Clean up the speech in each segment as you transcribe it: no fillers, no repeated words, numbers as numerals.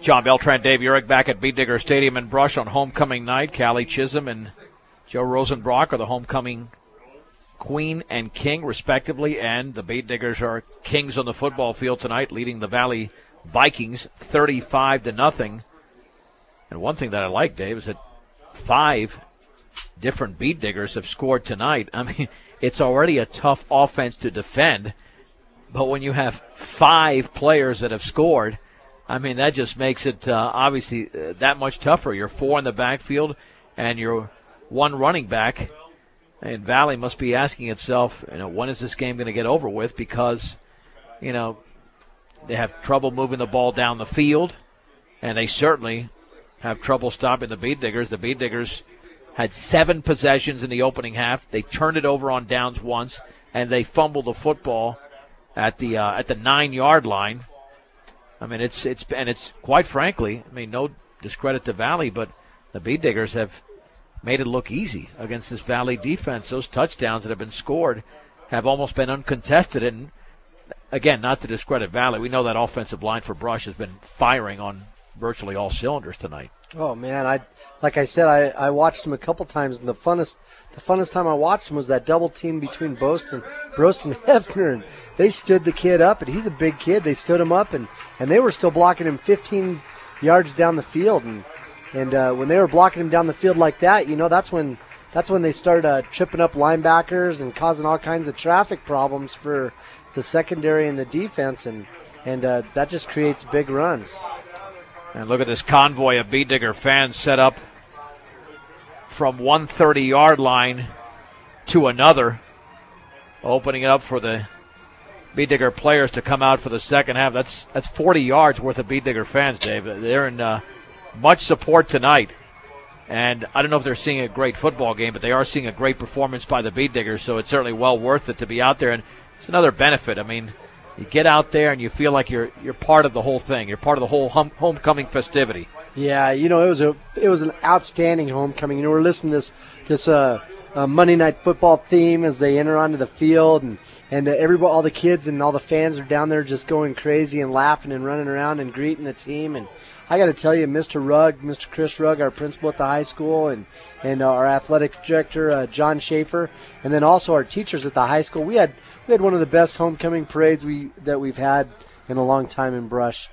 John Beltran, Dave Urich back at Beet Digger Stadium in Brush on homecoming night. Callie Chisholm and Joe Rosenbrock are the homecoming queen and king, respectively, and the Beet Diggers are kings on the football field tonight, leading the Valley Vikings 35-0. And one thing that I like, Dave, is that 5 different Beet Diggers have scored tonight. I mean, it's already a tough offense to defend, but when you have 5 players that have scored, I mean, that just makes it obviously that much tougher. You're 4 in the backfield, and you're 1 running back. And Valley must be asking itself, when is this game going to get over with? Because, they have trouble moving the ball down the field, and they certainly have trouble stopping the Beet Diggers. The Beet Diggers had 7 possessions in the opening half. They turned it over on downs once, and they fumbled the football at the 9-yard line. I mean, it's quite frankly, no discredit to Valley, but the Beet Diggers have made it look easy against this Valley defense. Those touchdowns that have been scored have almost been uncontested. And again, not to discredit Valley, we know that offensive line for Brush has been firing on virtually all cylinders tonight. Oh man, I watched him a couple times, and the funnest time I watched him was that double team between Brost and Hefner, and they stood the kid up, and he's a big kid. They stood him up, and they were still blocking him 15 yards down the field, and when they were blocking him down the field like that, that's when they started tripping up linebackers and causing all kinds of traffic problems for the secondary and the defense, and that just creates big runs. And look at this convoy of Beet Digger fans set up from 130-yard line to another, opening it up for the Beet Digger players to come out for the second half. That's 40 yards worth of Beet Digger fans, Dave. They're in much support tonight. And I don't know if they're seeing a great football game, but they are seeing a great performance by the Beet Diggers, so it's certainly well worth it to be out there. And it's another benefit. I mean, you get out there and you feel like you're part of the whole thing. You're part of the whole homecoming festivity. Yeah, it was an outstanding homecoming. We're listening to this Monday Night Football theme as they enter onto the field, and everybody, all the kids and all the fans are down there just going crazy and laughing and running around and greeting the team. And I got to tell you, Mr. Chris Rugg, our principal at the high school, and our athletic director, John Schaefer, and then also our teachers at the high school, we had one of the best homecoming parades that we've had in a long time in Brush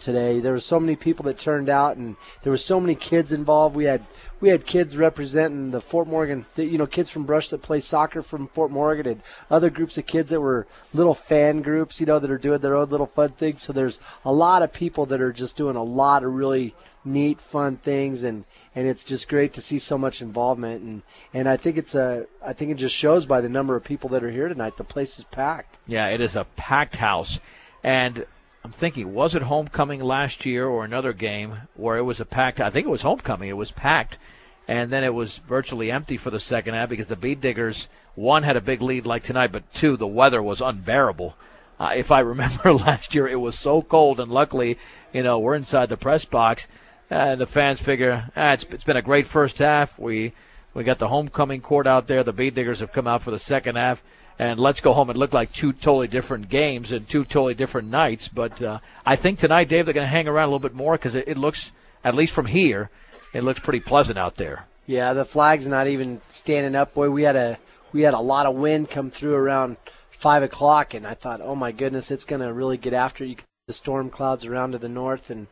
today. There were so many people that turned out, and there were so many kids involved. We had kids representing the Fort Morgan, kids from Brush that play soccer from Fort Morgan, and other groups of kids that were little fan groups, that are doing their own little fun things. So there's a lot of people that are just doing a lot of really neat, fun things, and it's just great to see so much involvement. And I think it just shows by the number of people that are here tonight. The place is packed. Yeah, it is a packed house. And I'm thinking, was it homecoming last year or another game where it was a packed? I think it was homecoming. It was packed, and then it was virtually empty for the second half because the Beet Diggers, 1, had a big lead like tonight, but 2, the weather was unbearable. If I remember last year, it was so cold, and luckily, we're inside the press box, and the fans figure, it's been a great first half. We got the homecoming court out there. The Beet Diggers have come out for the second half. And let's go home. It looked like 2 totally different games and 2 totally different nights. But I think tonight, Dave, they're going to hang around a little bit more because it looks, at least from here, it looks pretty pleasant out there. Yeah, the flag's not even standing up. Boy, we had a lot of wind come through around 5 o'clock, and I thought, oh my goodness, it's going to really get after you. The storm clouds around to the north and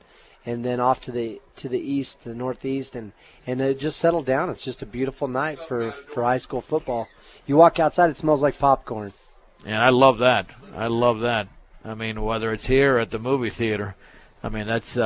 then off to the east, the northeast, and it just settled down. It's just a beautiful night for high school football. You walk outside, it smells like popcorn. And I love that. I mean, whether it's here or at the movie theater, I mean, that's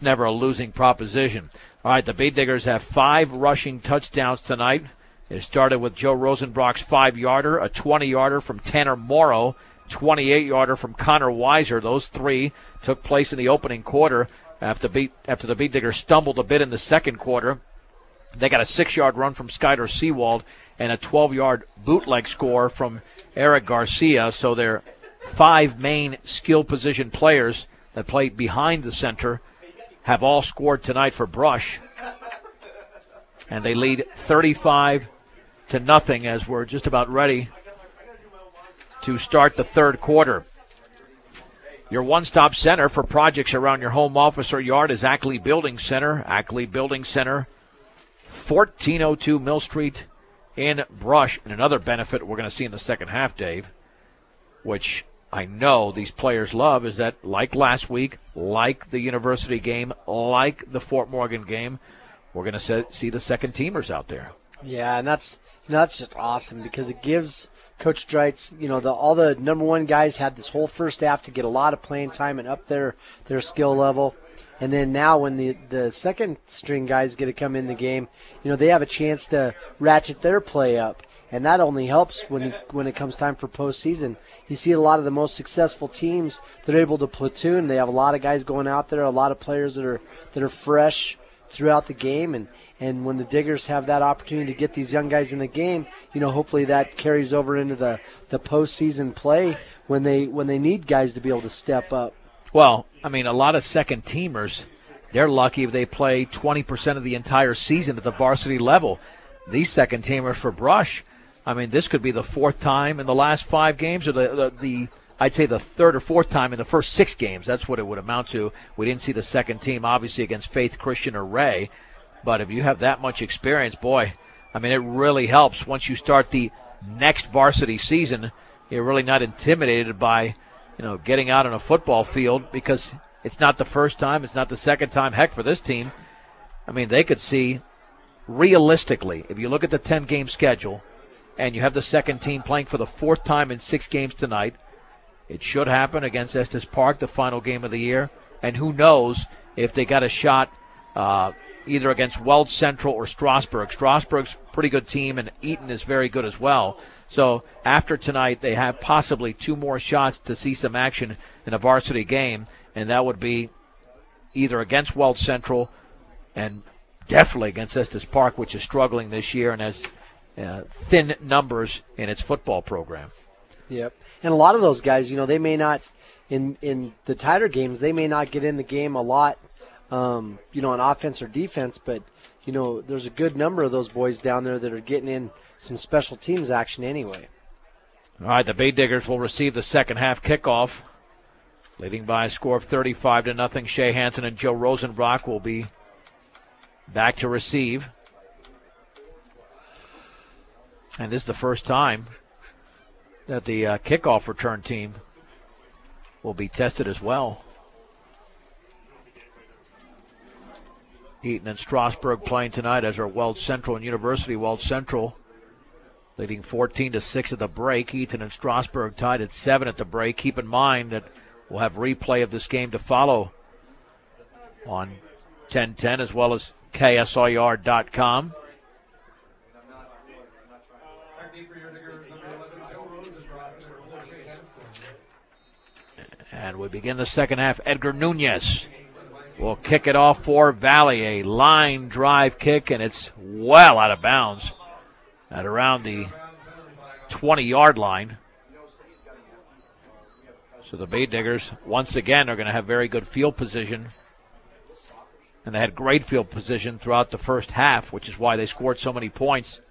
never a losing proposition. All right, the Beet Diggers have 5 rushing touchdowns tonight. It started with Joe Rosenbrock's 5-yarder, a 20-yarder from Tanner Morrow, 28-yarder from Connor Weiser. Those 3 took place in the opening quarter after the Beet Diggers stumbled a bit in the second quarter. They got a 6-yard run from Skyler Seawald and a 12-yard bootleg score from Eric Garcia. So their 5 main skill position players that play behind the center have all scored tonight for Brush. And they lead 35-0 as we're just about ready to start the third quarter. Your one-stop center for projects around your home, office, or yard is Ackley Building Center. Ackley Building Center, 1402 Mill Street in Brush. And another benefit we're going to see in the second half, Dave, which I know these players love, is that like last week, like the University game, like the Fort Morgan game, we're going to see the second-teamers out there. Yeah, and that's just awesome because it gives Coach Dreitz, all the number one guys had this whole first half to get a lot of playing time and up their skill level. And then now when the second string guys get to come in the game, they have a chance to ratchet their play up. And that only helps when it comes time for postseason. You see a lot of the most successful teams that are able to platoon. They have a lot of guys going out there, a lot of players that are fresh throughout the game, and when the Diggers have that opportunity to get these young guys in the game, hopefully that carries over into the postseason play when they need guys to be able to step up. Well, I mean, a lot of second teamers, they're lucky if they play 20% of the entire season at the varsity level. These second teamers for Brush, I mean, this could be the fourth time in the last 5 games, or the I'd say the third or fourth time in the first 6 games. That's what it would amount to. We didn't see the second team, obviously, against Faith Christian or Ray. But if you have that much experience, boy, I mean, it really helps. Once you start the next varsity season, you're really not intimidated by, getting out on a football field, because it's not the first time, it's not the second time. Heck, for this team, I mean, they could see realistically, if you look at the 10-game schedule and you have the second team playing for the 4th time in 6 games tonight, it should happen against Estes Park, the final game of the year. And who knows if they got a shot either against Weld Central or Strasburg. Strasburg's a pretty good team, and Eaton is very good as well. So after tonight, they have possibly 2 more shots to see some action in a varsity game, and that would be either against Weld Central and definitely against Estes Park, which is struggling this year and has thin numbers in its football program. Yep. And a lot of those guys, they may not, in the tighter games, they may not get in the game a lot, on offense or defense, but, there's a good number of those boys down there that are getting in some special teams action anyway. All right, the Bay Diggers will receive the second half kickoff, leading by a score of 35-0. Shea Hansen and Joe Rosenbrock will be back to receive. And this is the first time that the kickoff return team will be tested as well. Eaton and Strasburg playing tonight, as are Weld Central and University. Weld Central leading 14-6 at the break. Eaton and Strasburg tied at 7 at the break. Keep in mind that we'll have replay of this game to follow on 1010 as well as KSIR.com. And we begin the second half. Edgar Nunez will kick it off for Valley. A line drive kick, and it's well out of bounds at around the 20-yard line. So the Bay Diggers, once again, are going to have very good field position. And they had great field position throughout the first half, which is why they scored so many points.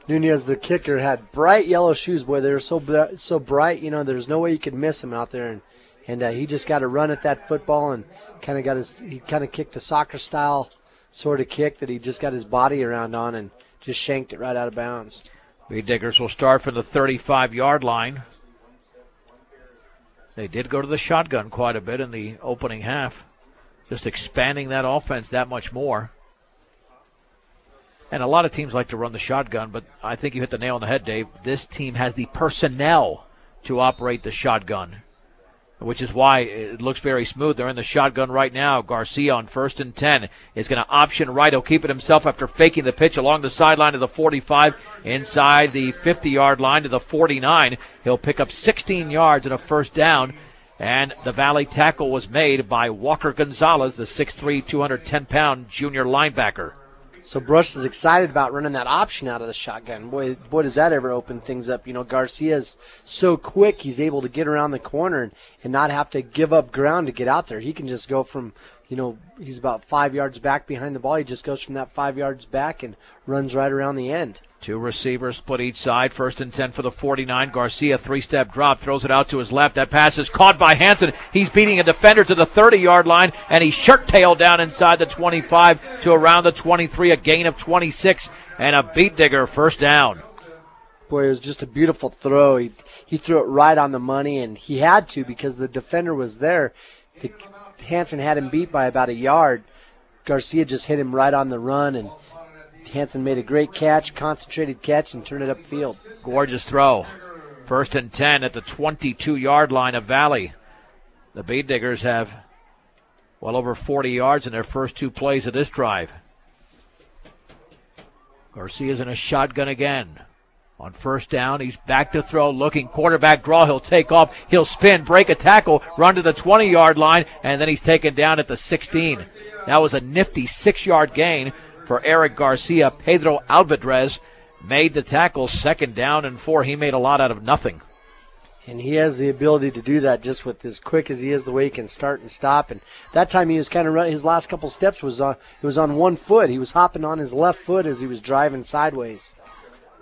Nunez, the kicker, had bright yellow shoes. Boy, they were so bright. There's no way you could miss him out there, and he just got to run at that football and he kicked the soccer style sort of kick that he just got his body around on and just shanked it right out of bounds. The Diggers will start from the 35-yard line. They did go to the shotgun quite a bit in the opening half, just expanding that offense that much more. And a lot of teams like to run the shotgun, but I think you hit the nail on the head, Dave. This team has the personnel to operate the shotgun, which is why it looks very smooth. They're in the shotgun right now. Garcia on 1st and 10 is going to option right. He'll keep it himself after faking the pitch along the sideline to the 45, inside the 50-yard line to the 49. He'll pick up 16 yards and a first down. And the Valley tackle was made by Walker Gonzalez, the 6'3", 210-pound junior linebacker. So Brush is excited about running that option out of the shotgun. Boy, does that ever open things up. Garcia's so quick, he's able to get around the corner and not have to give up ground to get out there. He can just go from, he's about 5 yards back behind the ball. He just goes from that 5 yards back and runs right around the end. Two receivers split each side. 1st and 10 for the 49. Garcia, 3-step drop, throws it out to his left. That pass is caught by Hansen. He's beating a defender to the 30-yard line, and he shirt-tailed down inside the 25 to around the 23, a gain of 26, and a Beet Digger first down. Boy, it was just a beautiful throw. He threw it right on the money, and he had to because the defender was there. Hansen had him beat by about a yard. Garcia just hit him right on the run, and Hansen made a great catch, concentrated catch, and turned it upfield. Gorgeous throw. 1st and 10 at the 22-yard line of Valley. The Beet Diggers have well over 40 yards in their first two plays of this drive. Garcia's in a shotgun again. On 1st down, he's back to throw, looking, quarterback draw, he'll take off, he'll spin, break a tackle, run to the 20-yard line, and then he's taken down at the 16. That was a nifty 6-yard gain for Eric Garcia. Pedro Alvarez made the tackle. 2nd down and 4. He made a lot out of nothing. And he has the ability to do that just with as quick as he is, the way he can start and stop. And that time he was kind of running. His last couple steps was on one foot. He was hopping on his left foot as he was driving sideways.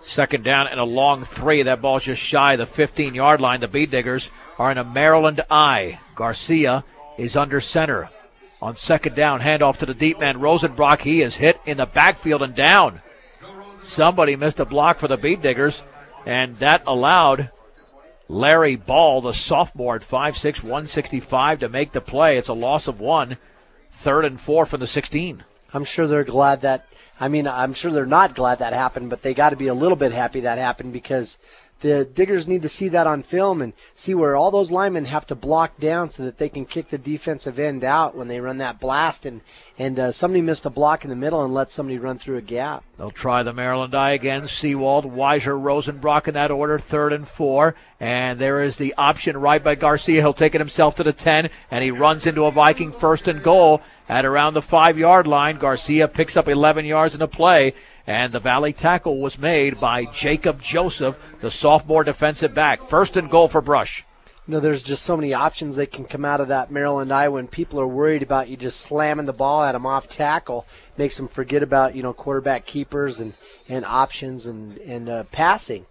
2nd down and a long 3. That ball's just shy of the 15-yard line. The Beet Diggers are in a Maryland I. Garcia is under center. On 2nd down, handoff to the deep man, Rosenbrock. He is hit in the backfield and down. Somebody missed a block for the Beet Diggers, and that allowed Larry Ball, the sophomore at 5'6", 165, to make the play. It's a loss of 1. 3rd and 4 from the 16. I'm sure they're glad I'm sure they're not glad that happened, but they got to be a little bit happy that happened because the Diggers need to see that on film and see where all those linemen have to block down so that they can kick the defensive end out when they run that blast. And somebody missed a block in the middle and let somebody run through a gap. They'll try the Maryland I again. Seawald, Weiser, Rosenbrock in that order, 3rd and 4. And there is the option right by Garcia. He'll take it himself to the 10, and he runs into a Viking 1st and goal at around the 5-yard line. Garcia picks up 11 yards in the play. And the Valley tackle was made by Jacob Joseph, the sophomore defensive back. 1st and goal for Brush. There's just so many options that can come out of that Maryland I when people are worried about you just slamming the ball at them off tackle. Makes them forget about, quarterback keepers and options and passing.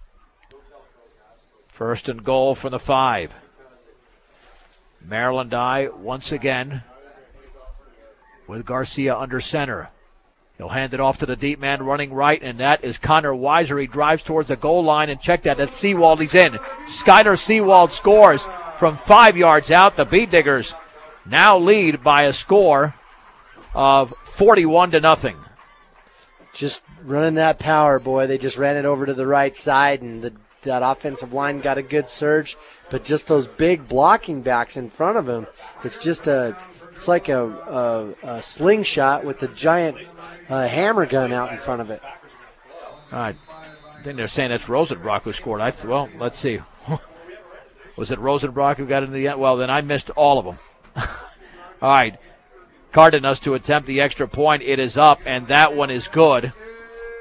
1st and goal from the 5. Maryland I once again with Garcia under center. He'll hand it off to the deep man running right, and that is Connor Weiser. He drives towards the goal line, and check that. That's Seawald. He's in. Skyler Seawald scores from 5 yards out. The Beet Diggers now lead by a score of 41-0. Just running that power, boy. They just ran it over to the right side, and that offensive line got a good surge. But just those big blocking backs in front of him, it's like a slingshot with a giant hammer gun out in front of it. I think they're saying it's Rosenbrock who scored. Well, let's see. Was it Rosenbrock who got into the end? Well, then I missed all of them. All right. Cardenas to attempt the extra point. It is up, and that one is good.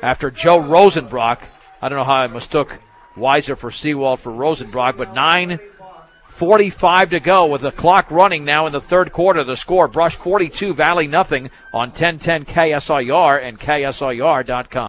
After Joe Rosenbrock, I don't know how I mistook Weiser for Seawald for Rosenbrock, but 9:45 to go with the clock running now in the 3rd quarter. The score, Brush 42, Valley nothing on 1010 KSIR and KSIR.com.